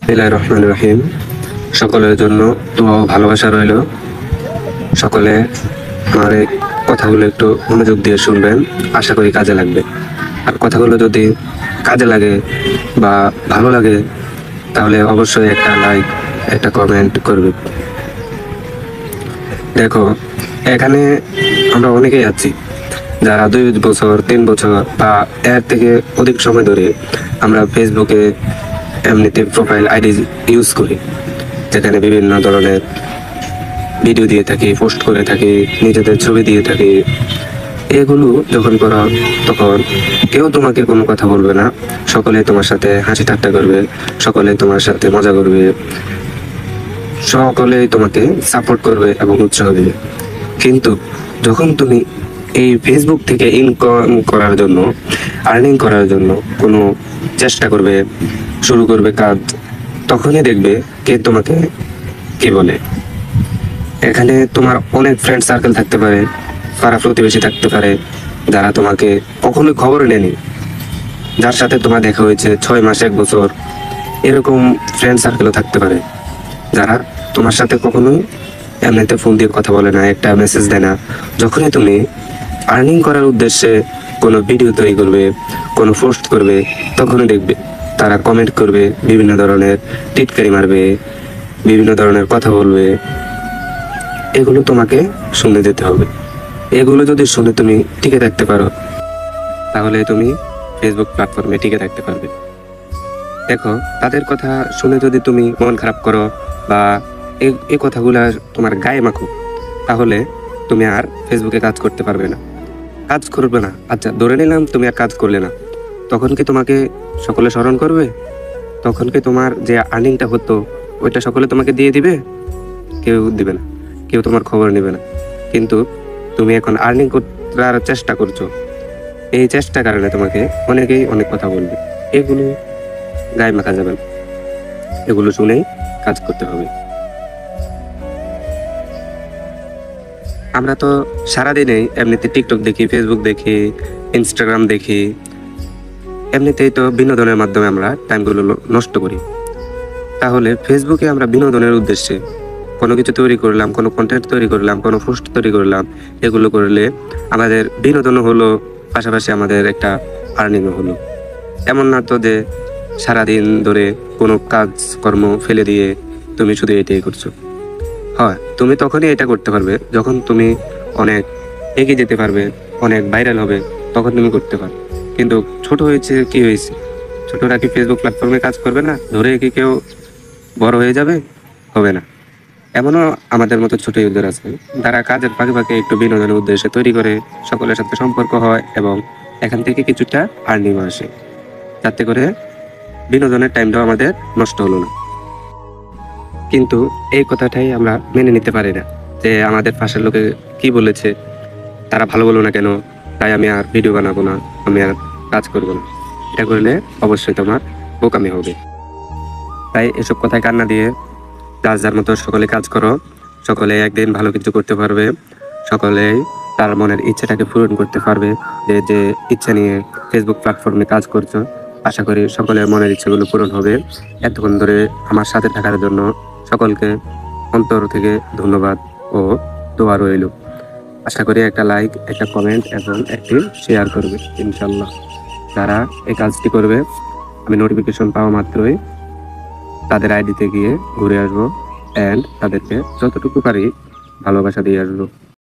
বিসমিল্লাহির রহমানির রহিম। সকলের জন্য দোয়া ও ভালোবাসা রইল। সকলে আমার এই কথাগুলো একটু মনোযোগ দিয়ে শুনবেন, আশা করি কাজে লাগবে। আর কথাগুলো যদি কাজে লাগে বা ভালো লাগে তাহলে অবশ্যই একটা লাইক, একটা কমেন্ট করবে। দেখো, এখানে আমরা অনেকেই আছি যারা 2 বছর 3 বছর বা এর থেকে অধিক সময় ধরে আমরা ফেসবুকে এমনিতে প্রোফাইল আইডি ইউজ করি, যেখানে বিভিন্ন ধরনের ভিডিও দিয়ে থাকি, পোস্ট করে থাকি, নিজেদের ছবি দিয়ে থাকি। এগুলো যখন করো তখন কেউ তোমাকে কোনো কথা বলবে না, সকলে তোমার সাথে হাসি ঠাট্টা করবে, সকলে তোমার সাথে মজা করবে, সকলেই তোমাকে সাপোর্ট করবে এবং উৎসাহ দিবে। কিন্তু যখন তুমি এই ফেসবুক থেকে ইনকাম করার জন্য, আর্নিং করার জন্য কোনো চেষ্টা করবে, শুরু করবে কাজ, তখনই দেখবে কে তোমাকে কি বলে। এখানে তোমার অনেক ফ্রেন্ড সার্কেল থাকতে পারে, পাড়া প্রতিবেশী থাকতে পারে, যারা তোমাকে কখনোই খবর নেয়নি, যার সাথে তোমার দেখা হয়েছে 6 মাস 1 বছর, এরকম ফ্রেন্ড সার্কেলও থাকতে পারে, যারা তোমার সাথে কখনোই এমনিতে ফোন দিয়ে কথা বলে না, একটা মেসেজ দেয় না। যখনই তুমি আর্নিং করার উদ্দেশ্যে কোনো ভিডিও তৈরি করবে, কোনো পোস্ট করবে, তখনই দেখবে তারা কমেন্ট করবে, বিভিন্ন ধরনের টিটকারি মারবে, বিভিন্ন ধরনের কথা বলবে। এগুলো তোমাকে শুনে যেতে হবে। এগুলো যদি শুনে তুমি টিকে থাকতে পারো তাহলে তুমি ফেসবুক প্ল্যাটফর্মে টিকে থাকতে পারবে। দেখো, তাদের কথা শুনে যদি তুমি মন খারাপ করো বা এই কথাগুলো তোমার গায়ে মাখো, তাহলে তুমি আর ফেসবুকে কাজ করতে পারবে না, কাজ করবে না। আচ্ছা, ধরে নিলাম তুমি আর কাজ করলে না, তখন কি তোমাকে সকলে স্মরণ করবে? তখন কি তোমার যে আর্নিংটা হতো ওইটা সকলে তোমাকে দিয়ে দিবে? কেউ দিবে না, কেউ তোমার খবর নেবে না। কিন্তু তুমি এখন আর্নিং করার চেষ্টা করছো, এই চেষ্টার কারণে তোমাকে অনেকেই অনেক কথা বলবে। এগুলো গায়ে মাখা যাবে না, এগুলো শুনেই কাজ করতে হবে। আমরা তো সারাদিনেই এমনিতে টিকটক দেখি, ফেসবুক দেখি, ইনস্টাগ্রাম দেখি, এমনিতেই তো বিনোদনের মাধ্যমে আমরা টাইমগুলো নষ্ট করি। তাহলে ফেসবুকে আমরা বিনোদনের উদ্দেশ্যে কোনো কিছু তৈরি করলাম, কোনো কন্টেন্ট তৈরি করলাম, কোনো পোস্ট তৈরি করলাম, এগুলো করলে আমাদের বিনোদনও হলো, পাশাপাশি আমাদের একটা আর্নিংও হলো। এমন না তো যে সারাদিন ধরে কোনো কাজকর্ম ফেলে দিয়ে তুমি শুধু এটাই করছো। হয়, তুমি তখনই এটা করতে পারবে যখন তুমি অনেক এগিয়ে যেতে পারবে, অনেক ভাইরাল হবে, তখন তুমি করতে পারবে। কিন্তু ছোট হয়েছে, কি হয়েছে? ছোটরা কি ফেসবুক প্ল্যাটফর্মে কাজ করবে না? ধরে কি কেউ বড় হয়ে যাবে? হবে না। এমনও আমাদের মতো ছোট ইউজার আছে যারা কাজের ফাঁকে ফাঁকে একটু বিনোদনের উদ্দেশ্যে তৈরি করে, সকলের সাথে সম্পর্ক হয় এবং এখান থেকে কিছুটা আর্নিংও আসে, যাতে করে বিনোদনের টাইমটাও আমাদের নষ্ট হলো না। কিন্তু এই কথাটাই আমরা মেনে নিতে পারি না, যে আমাদের পাশের লোকে কি বলেছে, তারা ভালো বলো না কেন, তাই আমি আর ভিডিও বানাবো না, আমি আর কাজ করবো না। এটা করলে অবশ্যই তোমার বোকামি হবে। তাই এসব কথায় কান্না দিয়ে যার যার মতো সকলে কাজ করো, সকলে একদিন ভালো কিছু করতে পারবে, সকলেই তার মনের ইচ্ছাটাকে পূরণ করতে পারবে। যে যে ইচ্ছা নিয়ে ফেসবুক প্ল্যাটফর্মে কাজ করছো, আশা করি সকলের মনের ইচ্ছাগুলো পূরণ হবে। এতক্ষণ ধরে আমার সাথে থাকার জন্য সকলকে অন্তর থেকে ধন্যবাদ ও দোয়া রইল। আশা করি একটা লাইক, একটা কমেন্ট এবং একটি শেয়ার করবে ইনশাল্লাহ। যারা এই কাজটি করবে, আমি নোটিফিকেশন পাওয়া মাত্রই তাদের আইডিতে গিয়ে ঘুরে আসবো অ্যান্ড তাদেরকে যতটুকু পারি ভালোবাসা দিয়ে আসবো।